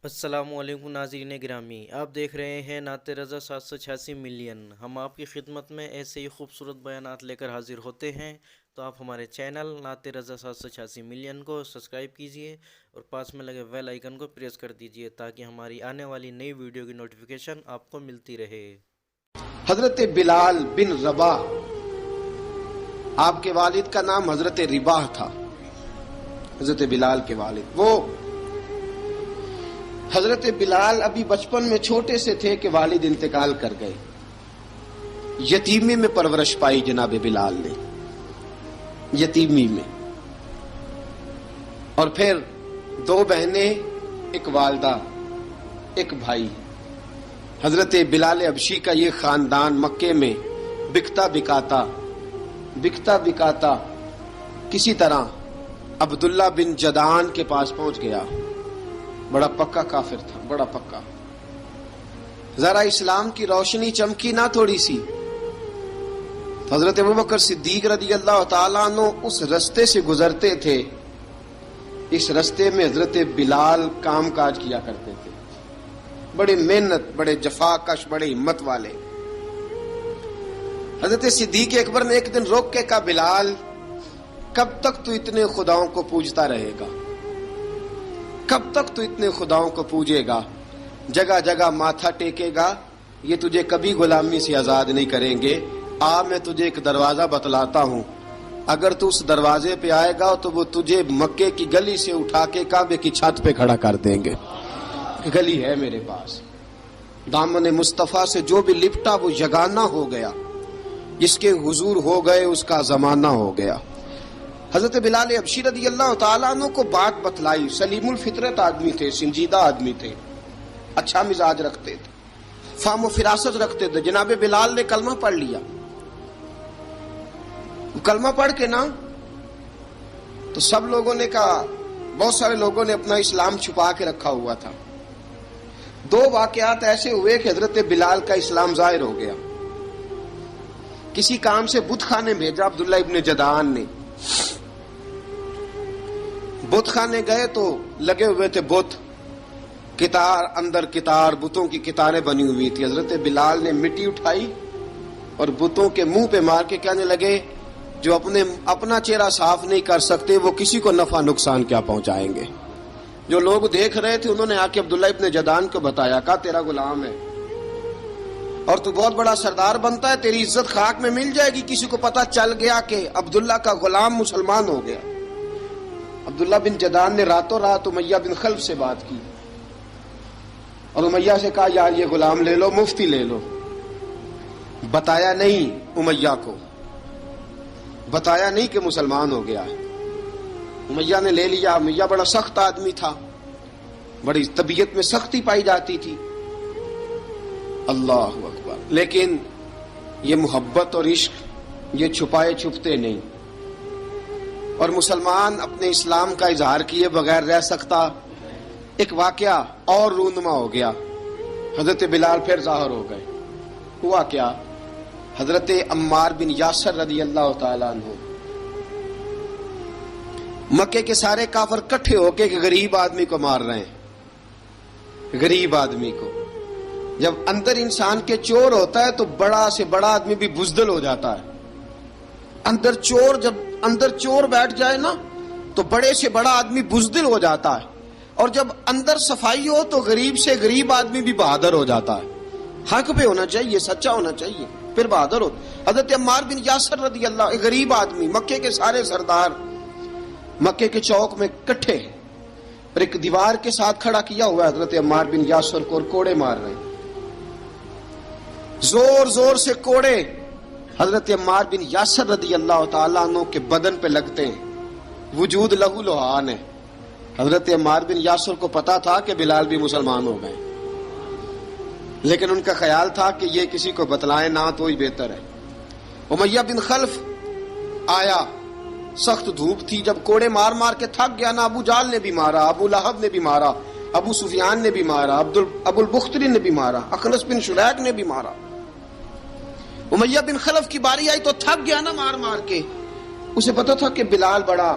السلام علیکم ناظرین گرامی، آپ دیکھ رہے ہیں نعت رضا 786 ملین۔ ہم آپ کی خدمت میں ایسے ہی خوبصورت بیانات لے کر حاضر ہوتے ہیں، تو آپ ہمارے چینل نعت رضا 786 ملین کو سبسکرائب کیجئے اور پاس میں لگے بیل آئیکن کو پریس کر دیجئے تاکہ ہماری آنے والی نئی ویڈیو کی نوٹیفیکیشن آپ کو ملتی رہے۔ حضرت بلال بن رباح، آپ کے والد کا نام حضرت رباح تھا۔ حضرت بلال کے والد، وہ حضرت بلال ابھی بچپن میں چھوٹے سے تھے کہ والد انتقال کر گئے۔ یتیمی میں پرورش پائی جناب بلال نے، یتیمی میں، اور پھر دو بہنیں، ایک والدہ، ایک بھائی۔ حضرت بلال حبشی کا یہ خاندان مکے میں بکتا بکاتا کسی طرح عبداللہ بن جدعان کے پاس پہنچ گیا۔ بڑا پکا کافر تھا، بڑا پکا۔ ذرا اسلام کی روشنی چمکی نہ تھوڑی سی، حضرت ابوبکر صدیق رضی اللہ تعالیٰ عنہ اس رستے سے گزرتے تھے۔ اس رستے میں حضرت بلال کام کاج کیا کرتے تھے، بڑے محنت، بڑے جفاکش، بڑے ہمت والے۔ حضرت صدیق اکبر نے ایک دن روک کے کہا، بلال کب تک تو اتنے خداؤں کو پوجتا رہے گا؟ کب تک تو اتنے خداؤں کو پوجے گا، جگہ جگہ ماتھا ٹیکے گا؟ یہ تجھے کبھی غلامی سے آزاد نہیں کریں گے۔ میں تجھے ایک دروازہ بتلاتا ہوں، اگر تو اس دروازے پہ آئے گا تو وہ تجھے مکے کی گلی سے اٹھا کے کعبے کی چھت پہ کھڑا کر دیں گے۔ گلی ہے میرے پاس، دامن مصطفیٰ سے جو بھی لپٹا وہ یگانہ ہو گیا، جس کے حضور ہو گئے اس کا زمانہ ہو گیا۔ حضرت بلال حبشی رضی اللہ تعالیٰ عنہ کو بات بتلائی۔ سلیم الفطرت آدمی تھے، سنجیدہ آدمی تھے، اچھا مزاج رکھتے تھے، فہم و فراست رکھتے تھے۔ جناب بلال نے کلمہ پڑھ لیا۔ کلمہ پڑھ کے نا تو سب لوگوں نے کہا، بہت سارے لوگوں نے اپنا اسلام چھپا کے رکھا ہوا تھا۔ دو واقعات ایسے ہوئے کہ حضرت بلال کا اسلام ظاہر ہو گیا۔ کسی کام سے بت خانے بھیجا عبداللہ ابن جدعان نے۔ بت خانے گئے تو لگے ہوئے تھے بت، کتار اندر کتار، بتوں کی کتاریں بنی ہوئی تھی۔ حضرت بلال نے مٹی اٹھائی اور بتوں کے منہ پہ مار کے کہنے لگے، جو اپنا چہرہ صاف نہیں کر سکتے وہ کسی کو نفع نقصان کیا پہنچائیں گے۔ جو لوگ دیکھ رہے تھے انہوں نے آ کے عبداللہ ابن جدعان کو بتایا، کہا تیرا غلام ہے اور تو بہت بڑا سردار بنتا ہے، تیری عزت خاک میں مل جائے گی کسی کو پتہ چل گیا کہ عبداللہ کا غلام مسلمان ہو گیا۔ عبداللہ بن جدعان نے راتوں رات امیہ بن خلف سے بات کی اور امیہ سے کہا، یار یہ غلام لے لو، مفتی لے لو۔ بتایا نہیں امیہ کو، بتایا نہیں کہ مسلمان ہو گیا ہے۔ امیہ نے لے لیا۔ امیہ بڑا سخت آدمی تھا، بڑی طبیعت میں سختی پائی جاتی تھی۔ اللہ اکبر۔ لیکن یہ محبت اور عشق یہ چھپائے چھپتے نہیں، اور مسلمان اپنے اسلام کا اظہار کیے بغیر رہ سکتا۔ ایک واقعہ اور رونما ہو گیا، حضرت بلال پھر ظاہر ہو گئے۔ ہوا کیا؟ حضرت عمار بن یاسر رضی اللہ تعالیٰ عنہ، مکے کے سارے کافر کٹھے ہو کے ایک غریب آدمی کو مار رہے ہیں۔ غریب آدمی کو، جب اندر انسان کے چور ہوتا ہے تو بڑا سے بڑا آدمی بھی بزدل ہو جاتا ہے۔ جب اندر چور بیٹھ جائے نا تو بڑے سے بڑا آدمی بزدل ہو جاتا ہے، اور جب اندر صفائی ہو تو غریب سے غریب آدمی بھی بہادر ہو جاتا ہے۔ حق پہ ہونا چاہیے، سچا ہونا چاہیے، پھر بہادر ہو۔ حضرت عمار بن یاسر رضی اللہ، ایک غریب آدمی، مکے کے سارے سردار مکے کے چوک میں کٹھے ہیں اور ایک دیوار کے ساتھ کھڑا کیا ہوا ہے حضرت عمار بن یاسر کو، اور کوڑے مار رہے ہیں، زور زور سے کوڑے حضرت عمار بن یاسر رضی اللہ تعالیٰ عنہ کے بدن پہ لگتے ہیں، وجود لہو لہان ہے۔ حضرت عمار بن یاسر کو پتا تھا کہ بلال بھی مسلمان ہو گئے، لیکن ان کا خیال تھا کہ یہ کسی کو بتلائے نہ تو ہی بہتر ہے۔ امیہ بن خلف آیا، سخت دھوپ تھی، جب کوڑے مار مار کے تھک گیا نا، ابو جال نے بھی مارا، ابو لہب نے بھی مارا، ابو سفیان نے بھی مارا، ابو البختری نے بھی مارا، اخنس بن شریک نے بھی مارا۔ امیہ بن خلف کی باری آئی تو تھک گیا نا مار مار کے، اسے پتا تھا کہ بلال بڑا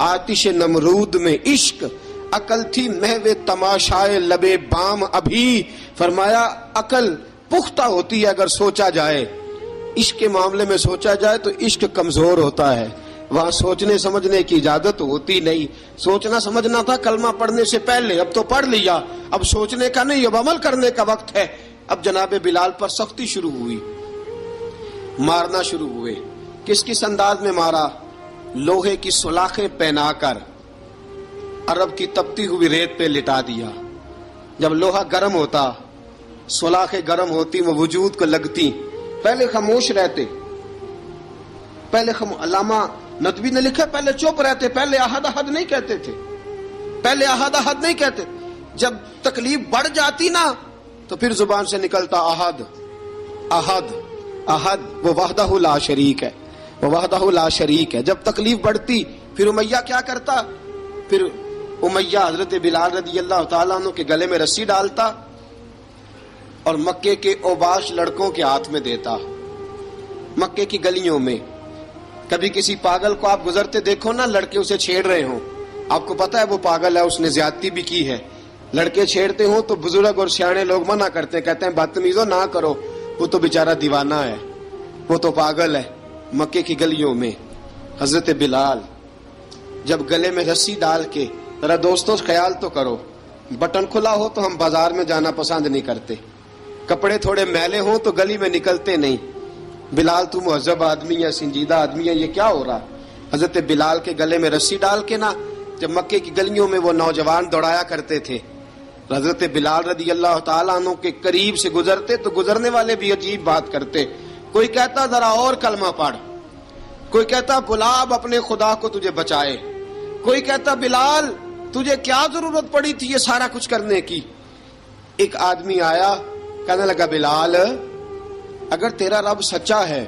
آتش نمرود میں عشق، عقل تھی محو تماشائے لبے بام ابھی. فرمایا عقل پختہ ہوتی ہے اگر سوچا جائے، عشق کے معاملے میں سوچا جائے تو عشق کمزور ہوتا ہے، وہاں سوچنے سمجھنے کی اجازت ہوتی نہیں. سوچنا سمجھنا تھا کلمہ پڑھنے سے پہلے، اب تو پڑھ لیا، اب سوچنے کا نہیں، اب عمل کرنے کا وقت ہے. اب جناب بلال پر سختی شروع ہوئی، مارنا شروع ہوئے. کس انداز میں مارا؟ لوہے کی سلاخیں پہنا کر عرب کی تپتی ہوئی ریت پہ لٹا دیا. جب لوہا گرم ہوتا، سلاخیں گرم ہوتی، وہ وجود کو لگتی. پہلے خاموش رہتے، پہلے علامہ ندوی نے لکھا پہلے چپ رہتے، پہلے احد احد نہیں کہتے تھے، پہلے احد احد نہیں کہتے. جب تکلیف بڑھ جاتی نا تو پھر زبان سے نکلتا احد احد احد. وہ وحدہ لا شریک ہے، وہ وحدہ لا شریک ہے. جب تکلیف بڑھتی پھر امیہ کیا کرتا؟ پھر امیہ حضرت بلال رضی اللہ تعالیٰ عنہ کے گلے میں رسی ڈالتا اور مکے کے اوباش لڑکوں کے ہاتھ میں دیتا. مکے کی گلیوں میں کبھی کسی پاگل کو آپ گزرتے دیکھو نا، لڑکے اسے چھیڑ رہے ہوں، آپ کو پتا ہے وہ پاگل ہے، اس نے زیادتی بھی کی ہے. لڑکے چھیڑتے ہوں تو بزرگ اور سیانے لوگ منع کرتے ہیں، کہتے ہیں بدتمیزوں نہ کرو، وہ تو بیچارہ دیوانہ ہے، وہ تو پاگل ہے. مکے کی گلیوں میں حضرت بلال جب گلے میں رسی ڈال کے، ذرا دوستوں خیال تو کرو، بٹن کھلا ہو تو ہم بازار میں جانا پسند نہیں کرتے، کپڑے تھوڑے میلے ہوں تو گلی میں نکلتے نہیں. بلال تو مہذب آدمی ہے، سنجیدہ آدمی ہے، یہ کیا ہو رہا؟ حضرت بلال کے گلے میں رسی ڈال کے نا، جب مکے کی گلیوں میں وہ نوجوان دوڑایا کرتے تھے، حضرت بلال رضی اللہ تعالیٰ عنہ کے قریب سے گزرتے تو گزرنے والے بھی عجیب بات کرتے. کوئی کہتا ذرا اور کلمہ پڑھ، کوئی کہتا بلا اب اپنے خدا کو تجھے بچائے، کوئی کہتا بلال تجھے کیا ضرورت پڑی تھی یہ سارا کچھ کرنے کی. ایک آدمی آیا کہنے لگا بلال اگر تیرا رب سچا ہے،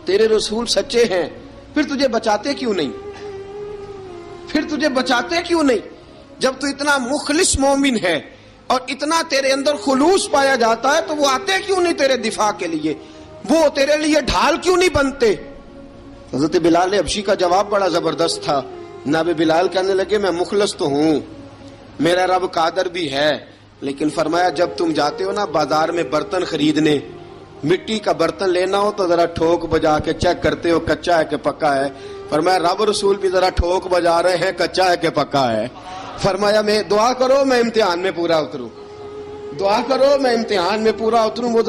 تیرے رسول سچے ہیں، پھر تجھے بچاتے کیوں نہیں؟ پھر تجھے بچاتے کیوں نہیں؟ جب تو اتنا مخلص مومن ہے اور اتنا تیرے اندر خلوص پایا جاتا ہے تو وہ آتے کیوں نہیں تیرے دفاع کے لیے؟ وہ تیرے لیے ڈھال کیوں نہیں بنتے؟ حضرت بلال حبشی کا جواب بڑا زبردست تھا. جناب بلال کہنے لگے میں مخلص تو ہوں، میرا رب قادر بھی ہے، لیکن فرمایا جب تم جاتے ہو نا بازار میں برتن خریدنے، مٹی کا برتن لینا ہو تو ذرا ٹھوک بجا کے چیک کرتے ہو کچا ہے کہ پکا ہے. فرمایا رب رسول بھی ذرا ٹھوک بجا رہے ہیں کچا ہے کہ پکا ہے. فرمایا میں دعا کرو میں امتحان میں پورا اتروں، دعا کرو میں امتحان میں پورا اتروں. وہ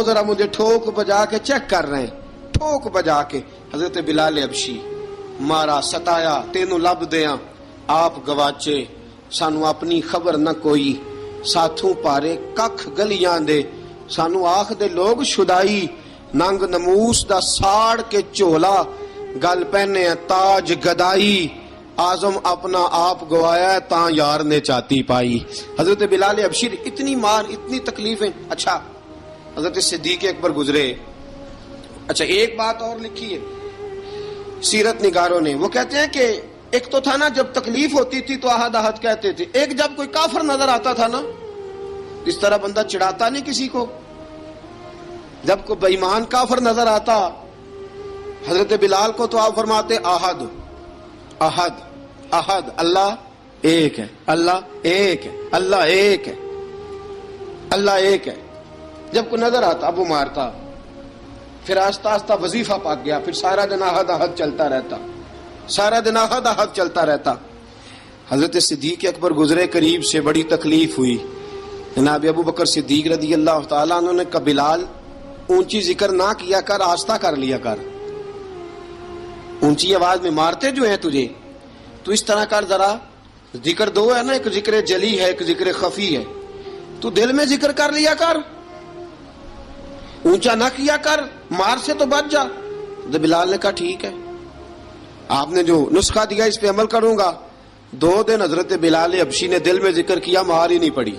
ذرا مجھے ٹھوک بجا کے چیک کر رہے ہیں، ٹھوک بجا کے. حضرت بلال حبشی مارا ستایا تینوں لب دیاں آپ گواچے، سانو اپنی خبر نہ کوئی، ساتھوں پارے ککھ گلیاں دے، سانو آخ دے لوگ شدائی، ننگ نموس دا ساڑ کے چولا، گل پہنے تاج گدائی، آزم اپنا آپ گوایا ہے تاں یار نے چاتی پائی. حضرت بلال حبشی اتنی مار اتنی تکلیفیں. اچھا حضرت صدیق اکبر گزرے. اچھا ایک بات اور لکھی ہے سیرت نگاروں نے، وہ کہتے ہیں کہ ایک تو تھا نا جب تکلیف ہوتی تھی تو احد احد کہتے تھے، ایک جب کوئی کافر نظر آتا تھا نا، اس طرح بندہ چڑھاتا نہیں کسی کو، جب کوئی بے ایمان کافر نظر آتا حضرت بلال کو تو آپ فرماتے احد احد احد، اللہ ایک ہے، اللہ ایک ہے، اللہ ایک ہے، اللہ ایک ہے. جب کوئی نظر آتا اب وہ مارتا. پھر آہستہ آہستہ وظیفہ پاک گیا، پھر سارا دن احد احد چلتا رہتا، سارا دن احد احد چلتا رہتا. حضرت صدیق اکبر گزرے قریب سے، بڑی تکلیف ہوئی. جناب ابو بکر صدیق رضی اللہ تعالیٰ عنہ نے کہا بلال اونچی ذکر نہ کیا کر، آہستہ کر لیا کر، اونچی آواز میں مارتے جو ہیں تجھے تو اس طرح کر، ذرا ذکر دو ہے نا، ایک ذکر جلی ہے ایک ذکر خفی ہے، تو دل میں ذکر کر لیا کر، اونچا نہ کیا کر، مار سے تو بچ جا. تو بلال نے کہا ٹھیک ہے، آپ نے جو نسخہ دیا اس پہ عمل کروں گا. 2 دن حضرت بلال حبشی نے دل میں ذکر کیا، مار ہی نہیں پڑی،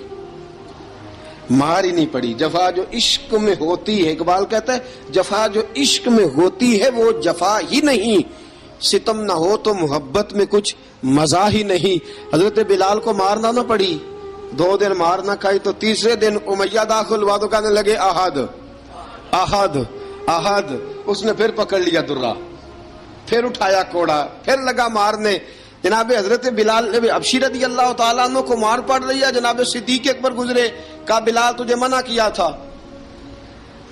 مار ہی نہیں پڑی. جفا جو عشق میں ہوتی ہے، اقبال کہتا ہے جفا جو عشق میں ہوتی ہے وہ جفا ہی نہیں، ستم نہ ہو تو محبت میں کچھ مزہ ہی نہیں. حضرت بلال کو مارنا نہ پڑی، 2 دن مار نہ کھائی تو تیسرے دن امیہ داخل ہوا تو کہنے لگے احد احد احد. اس نے پھر پکڑ لیا درہ، پھر اٹھایا کوڑا، پھر لگا مارنے. جناب حضرت بلال حبشی رضی اللہ تعالیٰ عنہ کو مار پڑ رہی ہے. جناب صدیق اکبر گزرے، کہا بلال تجھے منع کیا تھا،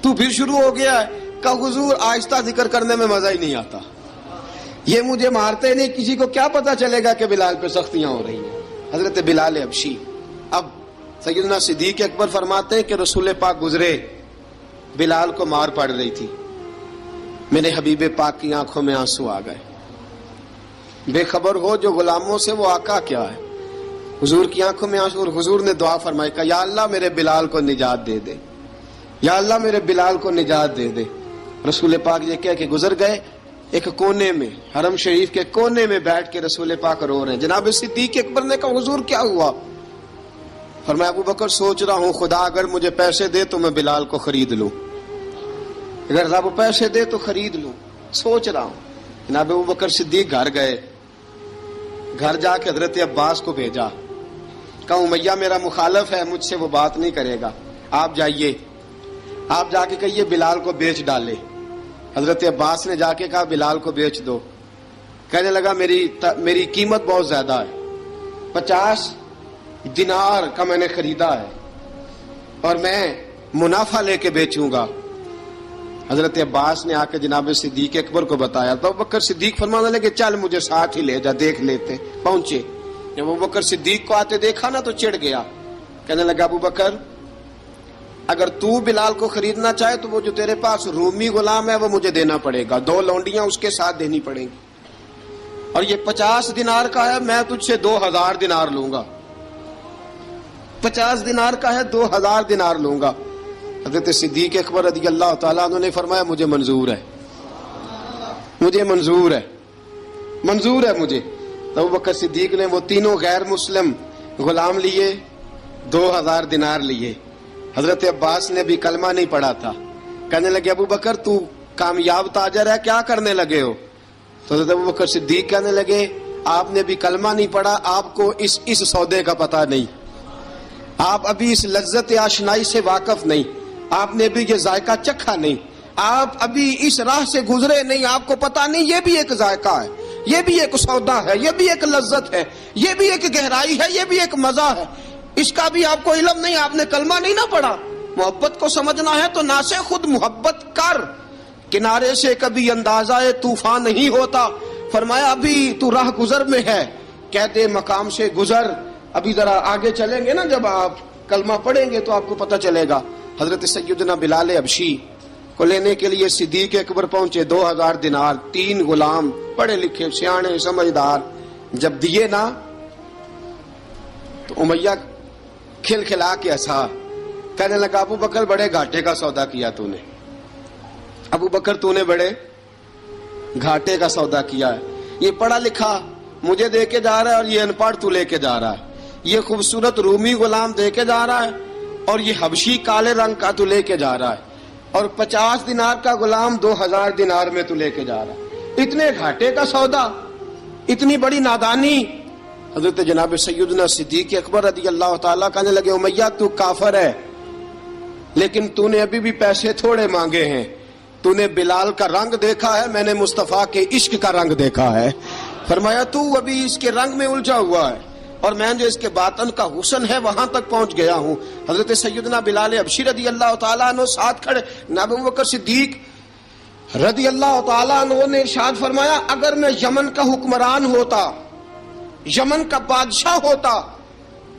تو پھر شروع ہو گیا ہے. کہا حضور آہستہ ذکر کرنے میں مزہ ہی نہیں آتا، یہ مجھے مارتے نہیں، کسی کو کیا پتا چلے گا کہ بلال پہ سختیاں ہو رہی ہیں. حضرت بلال حبشی. اب سیدنا صدیق اکبر فرماتے ہیں کہ رسول پاک گزرے، بلال کو مار پڑ رہی تھی، میرے حبیب پاک کی آنکھوں میں آنسو آ گئے. بے خبر ہو جو غلاموں سے وہ آقا کیا ہے. حضور کی آنکھوں میں آنسو، اور حضور نے دعا فرمائی کہ یا اللہ میرے بلال کو نجات دے دے، یا اللہ میرے بلال کو نجات دے دے. رسول پاک یہ کہہ کے گزر گئے. ایک کونے میں، حرم شریف کے کونے میں بیٹھ کے رسول پاک رو رہے ہیں. جناب صدیق اکبر نے کہا حضور کیا ہوا؟ فرمایا ابو بکر سوچ رہا ہوں خدا اگر مجھے پیسے دے تو میں بلال کو خرید لوں، اگر رب پیسے دے تو خرید لوں، سوچ رہا ہوں. جناب ابو بکر صدیق گھر گئے، گھر جا کے حضرت عباس کو بھیجا، کہا امیہ میرا مخالف ہے، مجھ سے وہ بات نہیں کرے گا، آپ جائیے، آپ جا کے کہیے بلال کو بیچ ڈالے. حضرت عباس نے جا کے کہا بلال کو بیچ دو. کہنے لگا میری قیمت بہت زیادہ ہے، 50 دینار کا میں نے خریدا ہے اور میں منافع لے کے بیچوں گا. حضرت عباس نے آ کے جناب صدیق اکبر کو بتایا تو ابوبکر صدیق فرمانے لگے چل مجھے ساتھ ہی لے جا، دیکھ لیتے. پہنچے، جب ابوبکر صدیق کو آتے دیکھا نا تو چڑھ گیا. کہنے لگا ابوبکر اگر تو بلال کو خریدنا چاہے تو وہ جو تیرے پاس رومی غلام ہے وہ مجھے دینا پڑے گا، 2 لونڈیاں اس کے ساتھ دینی پڑیں گی، اور یہ 50 دینار کا ہے، میں تجھ سے 2000 دینار لوں گا. 50 دینار کا ہے، 2000 دینار لوں گا. حضرت صدیق اکبر رضی اللہ تعالیٰ عنہ نے فرمایا مجھے منظور ہے، مجھے منظور ہے، منظور ہے مجھے. تو ابوبکر صدیق نے وہ تینوں غیر مسلم غلام لیے، 2000 دینار لیے. حضرت عباس نے بھی کلمہ نہیں پڑھا تھا. کہنے لگے ابوبکر تو کامیاب تاجر ہے، کیا کرنے لگے ہو؟ تو حضرت ابوبکر صدیق کہنے لگے آپ نے بھی کلمہ نہیں پڑھا، آپ کو اس سودے کا پتہ نہیں، آپ ابھی اس لذت آشنائی سے واقف نہیں، آپ نے بھی یہ ذائقہ چکھا نہیں، آپ ابھی اس راہ سے گزرے نہیں، آپ کو پتہ نہیں یہ بھی ایک ذائقہ ہے، یہ بھی ایک سودا ہے، یہ بھی ایک لذت ہے، یہ بھی ایک گہرائی ہے، یہ بھی ایک مزہ ہے، اس کا بھی آپ کو علم نہیں، آپ نے کلمہ نہیں نہ پڑھا. محبت کو سمجھنا ہے تو نہ سے خود محبت کر، کنارے سے کبھی اندازہ طوفان نہیں ہوتا. فرمایا ابھی تو راہ گزر میں ہے، کہتے مقام سے گزر، ابھی ذرا آگے چلیں گے نا، جب آپ کلمہ پڑھیں گے تو آپ کو پتہ چلے گا. حضرت سیدنا بلال حبشی کو لینے کے لیے صدیق اکبر پہنچے، 2000 دینار، 3 غلام پڑھے لکھے سیانے سمجھدار. جب دیے نا تو امیہ کھل کھلا کے ہنسا، کہنے لگا ابو بکر بڑے گھاٹے کا سودا کیا تو نے، ابو بکر تو نے بڑے گھاٹے کا سودا کیا ہے. یہ پڑھا لکھا مجھے دے کے جا رہا ہے اور یہ ان پڑھ تو لے کے جا رہا ہے، یہ خوبصورت رومی غلام دے کے جا رہا ہے اور یہ حبشی کالے رنگ کا تو لے کے جا رہا ہے، اور 50 دینار کا غلام 2000 دینار میں تو لے کے جا رہا ہے. اتنے گھاٹے کا سودا، اتنی بڑی نادانی. حضرت جناب سیدنا صدیق اکبر رضی اللہ تعالیٰ کہنے لگے امیہ تو کافر ہے، لیکن تو نے ابھی بھی پیسے تھوڑے مانگے ہیں، تو نے بلال کا رنگ دیکھا ہے، میں نے مصطفیٰ کے عشق کا رنگ دیکھا ہے. فرمایا تو ابھی اس کے رنگ میں الجھا ہوا ہے اور میں جو اس کے باطن کا حسن ہے وہاں تک پہنچ گیا ہوں. حضرت سیدنا بلال حبشی رضی اللہ تعالیٰ عنہ ساتھ کھڑے. جناب ابوبکر صدیق رضی اللہ تعالیٰ عنہ نے ارشاد فرمایا اگر میں یمن کا حکمران ہوتا، یمن کا بادشاہ ہوتا،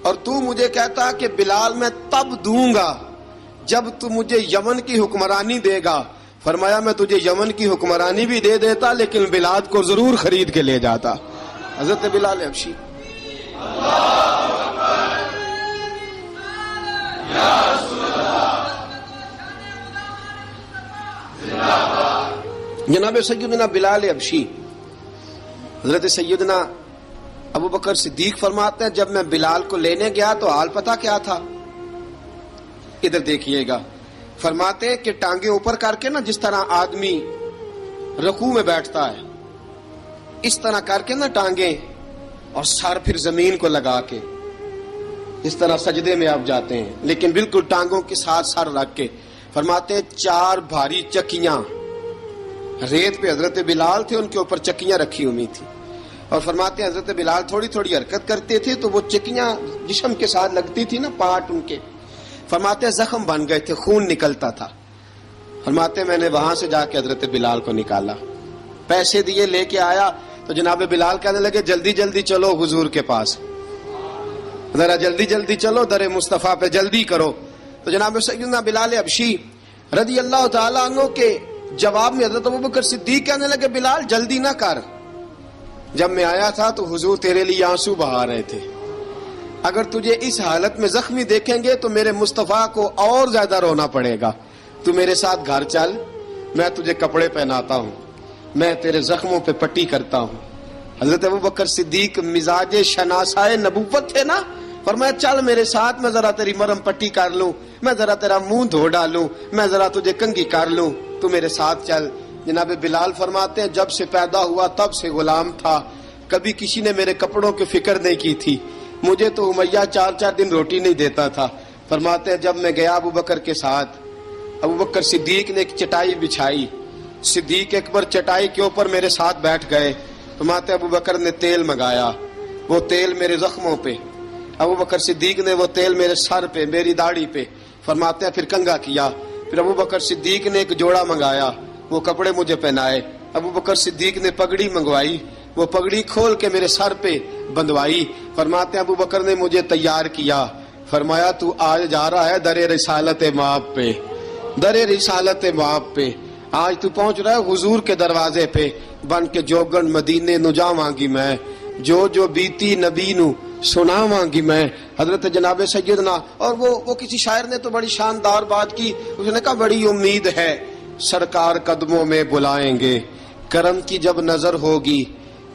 اور تو مجھے کہتا کہ بلال میں تب دوں گا جب تو مجھے یمن کی حکمرانی دے گا، فرمایا میں تجھے یمن کی حکمرانی بھی دے دیتا لیکن بلال کو ضرور خرید کے لے جاتا. حضرت بلال حبشی. جناب سیدنا بلال حبشی، حضرت سیدنا ابو بکر صدیق فرماتے ہیں جب میں بلال کو لینے گیا تو حال پتہ کیا تھا؟ ادھر دیکھیے گا. فرماتے ہیں کہ ٹانگیں اوپر کر کے نا، جس طرح آدمی رکوع میں بیٹھتا ہے اس طرح کر کے نا ٹانگیں، اور سر پھر زمین کو لگا کے اس طرح سجدے میں آپ جاتے ہیں، لیکن بالکل ٹانگوں کے ساتھ سر رکھ کے. فرماتے ہیں 4 بھاری چکیاں ریت پہ حضرت بلال تھے، ان کے اوپر چکیاں رکھی ہوئی تھی، اور فرماتے ہیں حضرت بلال تھوڑی تھوڑی حرکت کرتے تھے تو وہ چکیاں جسم کے ساتھ لگتی تھی نا، پارٹ ان کے، فرماتے ہیں زخم بن گئے تھے، خون نکلتا تھا۔ فرماتے ہیں میں نے وہاں سے جا کے حضرت بلال کو نکالا، پیسے دیے، لے کے آیا تو جناب بلال کہنے لگے جلدی جلدی چلو حضور کے پاس، ذرا جلدی جلدی چلو در مصطفیٰ پہ جلدی کرو۔ تو جناب سیدنا بلال حبشی رضی اللہ تعالیٰ عنہ کے جواب میں حضرت ابوبکر صدیق کہنے لگے بلال جلدی نہ کر، جب میں آیا تھا تو حضور تیرے لیے آنسو بہا رہے تھے، اگر تجھے اس حالت میں زخمی دیکھیں گے تو میرے مصطفیٰ کو اور زیادہ رونا پڑے گا، تو میرے ساتھ گھر چل، میں تجھے کپڑے پہناتا ہوں، میں تیرے زخموں پہ پٹی کرتا ہوں۔ حضرت ابوبکر صدیق مزاج شناسائے نبوت تھے نا، فرمایا چل میرے ساتھ، میں ذرا تیری مرم پٹی کر لوں، میں ذرا تیرا منہ دھو ڈالوں، میں ذرا تجھے کنگھی کر لوں، تو میرے ساتھ چل۔ جناب بلال فرماتے ہیں جب سے پیدا ہوا تب سے غلام تھا، کبھی کسی نے میرے کپڑوں کی فکر نہیں کی تھی، مجھے تو امیہ 4 دن روٹی نہیں دیتا تھا۔ فرماتے ہیں جب میں گیا ابوبکر کے ساتھ، ابوبکر صدیق نے ایک چٹائی بچھائی، صدیق اکبر چٹائی کے اوپر میرے ساتھ بیٹھ گئے۔ فرماتے ہیں ابوبکر نے تیل منگایا، وہ تیل میرے زخموں پہ، ابوبکر صدیق نے وہ تیل میرے سر پہ، میری داڑھی پہ، فرماتے ہیں پھر کنگھا کیا، پھر ابوبکر صدیق نے ایک جوڑا منگایا، وہ کپڑے مجھے پہنائے، ابوبکر صدیق نے پگڑی منگوائی، وہ پگڑی کھول کے میرے سر پہ بندھوائی۔ فرماتے ہیں ابوبکر نے مجھے تیار کیا، فرمایا تو آج جا رہا ہے در رسالت مآب پہ، در رسالت مآب پہ، آج تو پہنچ رہا ہے حضور کے دروازے پہ، بن کے جوگن مدینے نو جاواں گی میں، جو بیتی نبی نو سناواں گی میں۔ حضرت جناب سیدنا، اور وہ کسی شاعر نے تو بڑی شاندار بات کی، اس نے کہا بڑی امید ہے سرکار قدموں میں بلائیں گے، کرم کی جب نظر ہوگی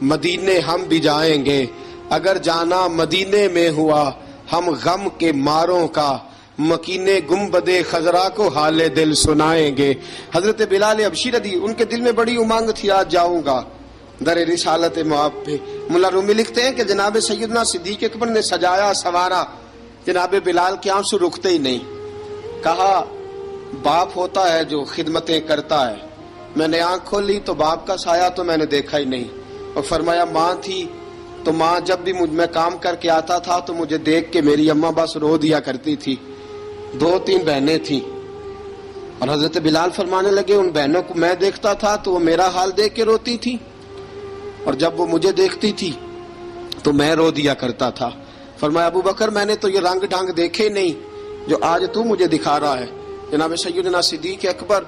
مدینے ہم بھی جائیں گے، اگر جانا مدینے میں ہوا ہم غم کے ماروں کا، مکینے گنبد خضرا کو حال دل سنائیں گے۔ حضرت بلال حبشی رضی ان کے دل میں بڑی امنگ تھی، آج جاؤں گا در رسالت مآب پہ۔ ملا رومی لکھتے ہیں کہ جناب سیدنا صدیق اکبر نے سجایا سوارا، جناب بلال کے آنسو رکتے ہی نہیں، کہا باپ ہوتا ہے جو خدمتیں کرتا ہے، میں نے آنکھ کھولی تو باپ کا سایہ تو میں نے دیکھا ہی نہیں، اور فرمایا ماں تھی تو ماں جب بھی میں کام کر کے آتا تھا تو مجھے دیکھ کے میری اماں بس رو دیا کرتی تھی، 2-3 بہنیں تھیں، اور حضرت بلال فرمانے لگے ان بہنوں کو میں دیکھتا تھا تو وہ میرا حال دیکھ کے روتی تھی، اور جب وہ مجھے دیکھتی تھی تو میں رو دیا کرتا تھا۔ فرمایا ابوبکر میں نے تو یہ رنگ ڈھنگ دیکھے نہیں جو آج تو مجھے دکھا رہا ہے۔ جناب سیدنا صدیق اکبر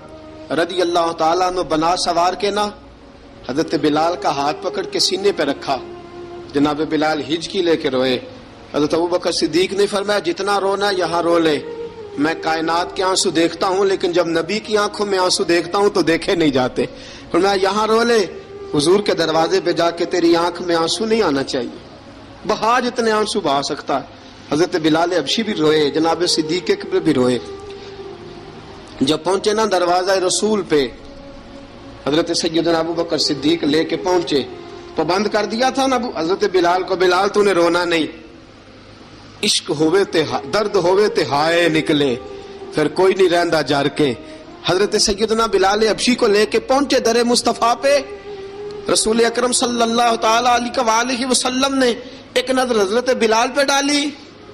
رضی اللہ تعالیٰ عنہ بنا سوار کے نا حضرت بلال کا ہاتھ پکڑ کے سینے پہ رکھا، جناب بلال ہجکی لے کے روئے۔ حضرت ابوبکر صدیق نے فرمایا جتنا رونا یہاں رو لے، میں کائنات کے آنسو دیکھتا ہوں لیکن جب نبی کی آنکھوں میں آنسو دیکھتا ہوں تو دیکھے نہیں جاتے، فرمایا یہاں رو لے، حضور کے دروازے پہ جا کے تیری آنکھ میں آنسو نہیں آنا چاہیے، بہا جتنے آنسو بہا سکتا ہے۔ حضرت بلال حبشی بھی روئے، جناب صدیق اکبر بھی روئے۔ جب پہنچے نا دروازہ رسول پہ، حضرت سیدنا ابوبکر صدیق لے کے پہنچے تو بند کر دیا تھا نا حضرت بلال کو، بلال تو نے رونا نہیں، عشق ہوئے تے درد ہوئے تے ہائے نکلے، پھر کوئی نہیں رہندا جار کے۔ حضرت سیدنا بلال حبشی کو لے کے پہنچے در مصطفیٰ پہ، رسول اکرم صلی اللہ تعالی علیہ وسلم نے ایک نظر حضرت بلال پہ ڈالی،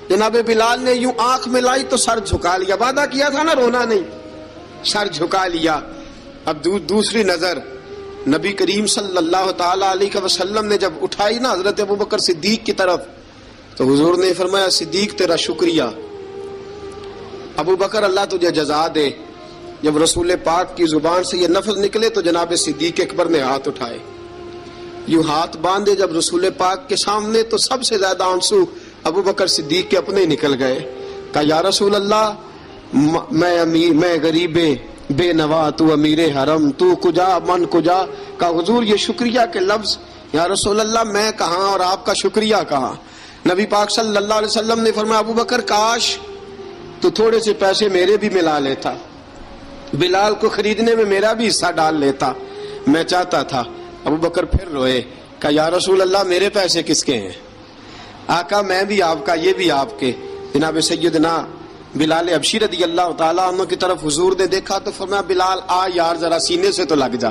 جناب بلال نے یوں آنکھ ملائی تو سر جھکا لیا، وعدہ کیا تھا نا رونا نہیں، سر جھکا لیا۔ اب دوسری نظر نبی کریم صلی اللہ تعالی علیہ وسلم نے جب اٹھائی نا حضرت ابوبکر صدیق کی طرف تو حضور نے فرمایا صدیق تیرا شکریہ، ابوبکر اللہ تجھے جزا دے۔ جب رسول پاک کی زبان سے یہ لفظ نکلے تو جناب صدیق اکبر نے ہاتھ اٹھائے، یوں ہاتھ باندھے جب رسول پاک کے سامنے تو سب سے زیادہ آنسو ابوبکر صدیق کے اپنے نکل گئے۔ کہا یا رسول اللہ میں غریب بے نوا، تو امیر حرم، تو کجا من کجا۔ کہا حضور یہ شکریہ کے لفظ، یا رسول اللہ میں کہاں اور آپ کا شکریہ کہاں۔ نبی پاک صلی اللہ علیہ وسلم نے فرمایا ابوبکر کاش تو تھوڑے سے پیسے میرے بھی ملا لیتا، بلال کو خریدنے میں میرا بھی حصہ ڈال لیتا، میں چاہتا تھا۔ ابوبکر پھر روئے، کہا یا رسول اللہ میرے پیسے کس کے ہیں؟ آقا میں بھی آپ کا، یہ بھی آپ کے۔ جناب سیدنا بلال حبشی رضی اللہ تعالیٰ عنہ کی طرف حضور نے دیکھا تو فرمایا بلال آ یار ذرا سینے سے تو لگ جا۔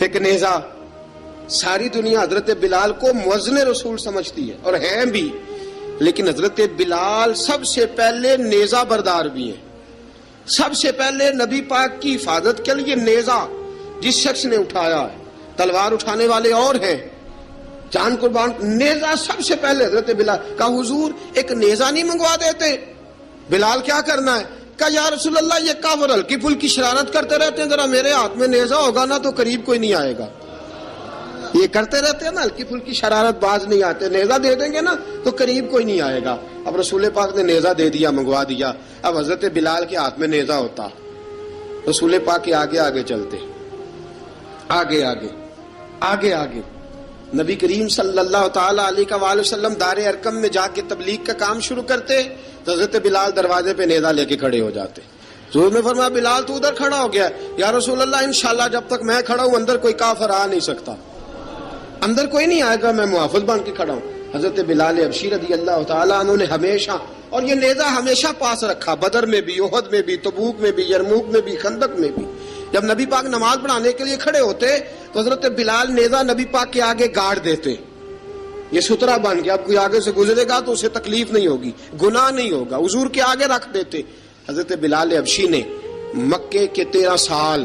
ایک نیزہ. ساری دنیا حضرت بلال کو مؤذن رسول سمجھتی ہے اور ہیں بھی، لیکن حضرت بلال سب سے پہلے نیزہ بردار بھی ہیں. سب سے پہلے نبی پاک کی حفاظت کے لیے نیزہ جس شخص نے اٹھایا ہے، تلوار اٹھانے والے اور ہیں، جان قربان. نیزہ سب سے پہلے حضرت بلال کا. حضور ایک نیزہ نہیں منگوا دیتے؟ بلال کیا کرنا ہے؟ کہا یا رسول اللہ یہ کافر ہلکی پھلکی شرارت کرتے رہتے ہیں، ذرا میرے ہاتھ میں نیزہ ہوگا نا تو قریب کوئی نہیں آئے گا. یہ کرتے رہتے ہیں نا ہلکی پھلکی شرارت، باز نہیں آتے. نیزہ دے دیں گے نا تو قریب کوئی نہیں آئے گا. اب رسول پاک نے نیزہ دے دیا، منگوا دیا. اب حضرت بلال کے ہاتھ میں نیزہ ہوتا، رسول پاک کے آگے آگے چلتے، آگے آگے آگے آگے. نبی کریم صلی اللہ تعالی علیہ وآلہ وسلم دار ارقم میں جا کے تبلیغ کا کام شروع کرتے تو حضرت بلال دروازے پہ نیزہ لے کے کھڑے ہو جاتے. حضور نے فرمایا بلال تو ادھر کھڑا ہو گیا. یا رسول اللہ انشاءاللہ جب تک میں کھڑا ہوں اندر کوئی کافر آ نہیں سکتا، اندر کوئی نہیں آئے گا، میں محافظ بن کے کھڑا ہوں. حضرت بلال حبشی رضی اللہ تعالیٰ عنہ نے ہمیشہ، اور یہ نیزہ ہمیشہ پاس رکھا، بدر میں بھی، احد میں بھی، تبوک میں بھی، یرموک میں بھی، خندق میں بھی. جب نبی پاک نماز پڑھانے کے لیے کھڑے ہوتے تو حضرت بلال نیزہ نبی پاک کے آگے گاڑ دیتے. یہ سترا بن گیا، اب کوئی آگے سے گزرے گا تو اسے تکلیف نہیں ہوگی، گناہ نہیں ہوگا. حضور کے آگے رکھ دیتے. حضرت بلال حبشی نے مکے کے 13 سال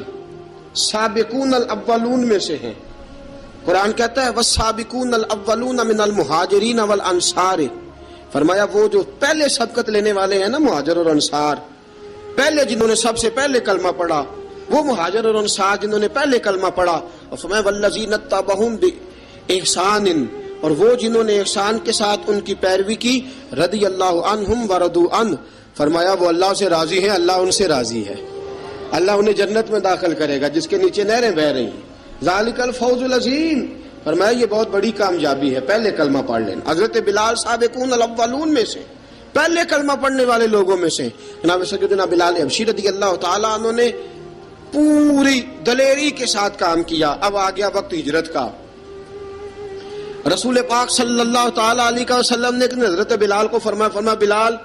سابقون الاولون میں سے ہیں. قرآن کہتا ہے والسابقون الاولون من المہاجرین والانصار. فرمایا وہ جو پہلے سبقت لینے والے ہیں نا، مہاجر اور انصار، پہلے جنہوں نے سب سے پہلے کلمہ پڑھا، وہ مہاجر اور انصار جنہوں نے پہلے کلمہ پڑھا. اور فرمایا والذین اتبعوہم بإحسان، اور وہ جنہوں نے احسان کے ساتھ ان کی پیروی کی، رضی اللہ عنہم ورضوا عنہ. فرمایا وہ اللہ سے راضی ہیں، اللہ ان سے راضی ہے. اللہ انہیں جنت میں داخل کرے گا جس کے نیچے نہریں بہ رہی ہیں. ذالک الفوز العظیم. فرمایا یہ بہت بڑی کامیابی ہے، پہلے کلمہ پڑھ لینا. حضرت بلال سابقون الاولون میں سے، پہلے کلمہ پڑھنے والے لوگوں میں سے. جناب سیدنا بلال حبشی رضی اللہ تعالیٰ عنہ نے پوری دلیری کے ساتھ کام کیا. اب آ گیا وقت ہجرت کا. رسول پاک صلی اللہ تعالی علیہ وسلم نے حضرت بلال کو فرمایا بلال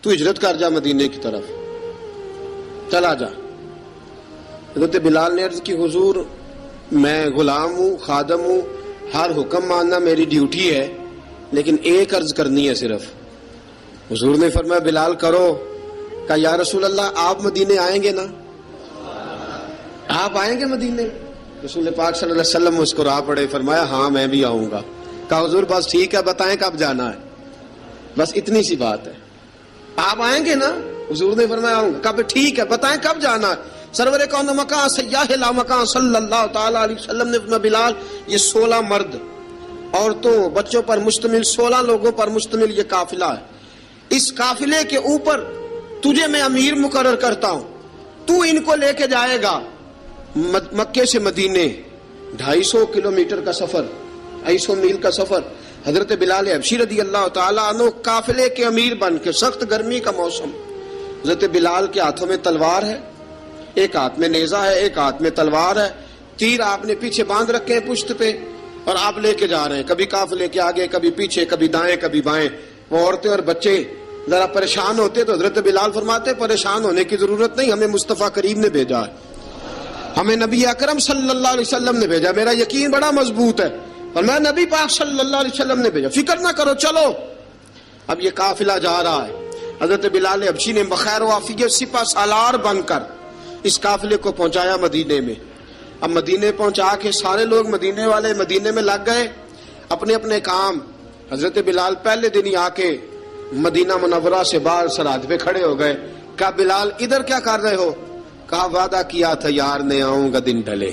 تو ہجرت کر جا مدینے کی طرف، چلا جا. حضرت بلال نے عرض کی حضور میں غلام ہوں، خادم ہوں، ہر حکم ماننا میری ڈیوٹی ہے، لیکن ایک عرض کرنی ہے صرف. حضور نے فرمایا بلال کرو. کہا یا رسول اللہ آپ مدینے آئیں گے نا؟ آپ آئیں گے مدینے؟ رسول پاک صلی اللہ علیہ وسلم مسکرا پڑے، فرمایا ہاں میں بھی آؤں گا. کہا حضور بس ٹھیک ہے، بتائیں کب جانا ہے، بس اتنی سی بات ہے. آپ آئیں گے نا؟ حضور نے فرمایا آؤں گا. کہا ٹھیک ہے بتائیں کب جانا ہے. سرور کون مکان سیاح لا مکان صلی اللہ تعالی علیہ وسلم نے فرمایا بلال یہ 16 مرد، عورتوں، بچوں پر مشتمل 16 لوگوں پر مشتمل یہ قافلہ ہے. اس قافلے کے اوپر تجھے میں امیر مقرر کرتا ہوں، تو ان کو لے کے جائے گا مکے سے مدینے. 250 کلومیٹر کا سفر، 250 میل کا سفر. حضرت بلال حبشی رضی اللہ تعالیٰ عنہ قافلے کے امیر بن کے، سخت گرمی کا موسم. حضرت بلال کے ہاتھوں میں تلوار ہے، ایک ہاتھ میں نیزہ ہے، ایک ہاتھ میں تلوار ہے. تیر آپ نے پیچھے باندھ رکھے ہیں پشت پہ، اور آپ لے کے جا رہے ہیں، کبھی قافلے کے آگے، کبھی پیچھے، کبھی دائیں کبھی بائیں. وہ عورتیں اور بچے ذرا پریشان ہوتے تو حضرت بلال فرماتے پریشان ہونے کی ضرورت نہیں، ہمیں مصطفیٰ کریم نے بھیجا ہے، ہمیں نبی اکرم صلی اللہ علیہ وسلم نے بھیجا. میرا یقین بڑا مضبوط ہے اور میں نبی پاک صلی اللہ علیہ وسلم نے بھیجا، فکر نہ کرو چلو. اب یہ قافلہ جا رہا ہے. حضرت بلال حبشی نے بخیر و عافیت سپہ سالار بن کر اس قافلے کو پہنچایا مدینے میں. اب مدینے پہنچا کے سارے لوگ مدینے والے مدینے میں لگ گئے اپنے اپنے کام. حضرت بلال پہلے دن ہی آ کے مدینہ منورہ سے باہر سرحد پہ کھڑے ہو گئے. کہا بلال ادھر کیا کر رہے ہو؟ کہا وعدہ کیا تھا یار نے آؤں گا دن ڈھلے.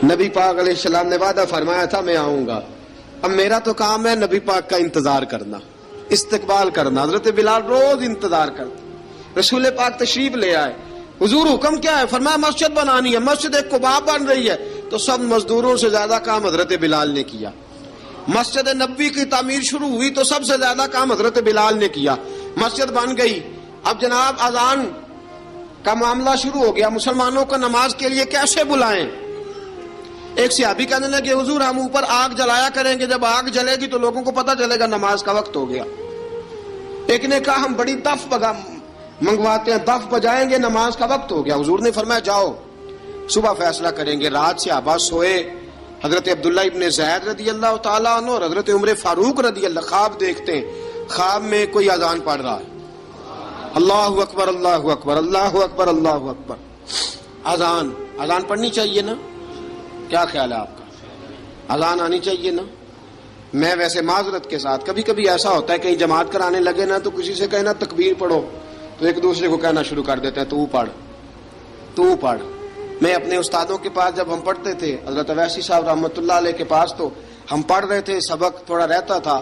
نبی پاک علیہ السلام نے وعدہ فرمایا تھا میں آؤں گا. اب میرا تو کام ہے نبی پاک کا انتظار کرنا، استقبال کرنا. حضرت بلال روز انتظار کرتے. رسول پاک تشریف لے آئے. حضور حکم کیا ہے؟ فرمایا مسجد بنانی ہے. مسجد ایک قباء بن رہی ہے. تو سب مزدوروں سے زیادہ کام حضرت بلال نے کیا. مسجد نبوی کی تعمیر شروع ہوئی تو سب سے زیادہ کام حضرت بلال نے کیا. مسجد بن گئی. اب جناب اذان کا معاملہ شروع ہو گیا. مسلمانوں کو نماز کے لیے کیسے بلائیں؟ ایک صحابی کہنے لگے حضور ہم اوپر آگ جلایا کریں گے، جب آگ جلے گی تو لوگوں کو پتہ چلے گا نماز کا وقت ہو گیا. ایک نے کہا ہم بڑی دف منگواتے ہیں، دف بجائیں گے، نماز کا وقت ہو گیا. حضور نے فرمایا جاؤ صبح فیصلہ کریں گے. رات سے آبا سوئے حضرت عبداللہ ابن زید رضی اللہ تعالیٰ عنہ اور حضرت عمر فاروق رضی اللہ خواب دیکھتے ہیں, خواب میں کوئی اذان پڑھ رہا ہے, اللہ اکبر اللہ اکبر اللہ اکبر اللہ اکبر. اذان پڑھنی چاہیے نا؟ کیا خیال ہے آپ کا؟ اذان آنی چاہیے نا؟ میں ویسے معذرت کے ساتھ کبھی کبھی ایسا ہوتا ہے کہیں جماعت کرانے لگے نا تو کسی سے کہنا تکبیر پڑھو تو ایک دوسرے کو کہنا شروع کر دیتے ہیں تو پڑھ. میں اپنے استادوں کے پاس جب ہم پڑھتے تھے حضرت اویسی صاحب رحمۃ اللہ علیہ کے پاس, تو ہم پڑھ رہے تھے, سبق تھوڑا رہتا تھا,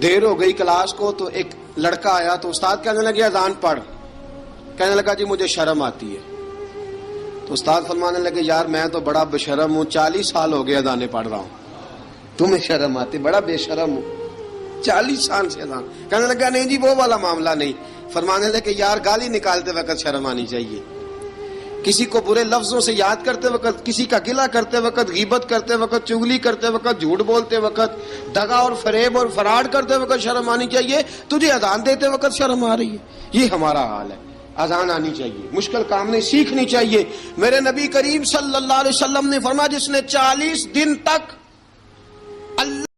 دیر ہو گئی کلاس کو تو ایک لڑکا آیا تو استاد کہنے لگے اذان پڑھ. کہنے لگا جی مجھے شرم آتی ہے. تو استاد فرمانے لگے یار میں تو بڑا بے شرم ہوں, 40 سال ہو گئے اذانیں پڑھ رہا ہوں, تمہیں شرم آتی؟ بڑا بے شرم ہوں, 40 سال سے اذان. کہنے لگا نہیں جی وہ والا معاملہ نہیں. فرمانے لگے یار گالی نکالتے وقت شرم آنی چاہیے, کسی کو برے لفظوں سے یاد کرتے وقت, کسی کا گلہ کرتے وقت, غیبت کرتے وقت, چغلی کرتے وقت, جھوٹ بولتے وقت, دغا اور فریب اور فراڈ کرتے وقت شرم آنی چاہیے. تجھے اذان دیتے وقت شرم آ رہی ہے. یہ ہمارا حال ہے. اذان آنی چاہیے, مشکل کام نہیں, سیکھنی چاہیے. میرے نبی کریم صلی اللہ علیہ وسلم نے فرمایا جس نے 40 دن تک اللہ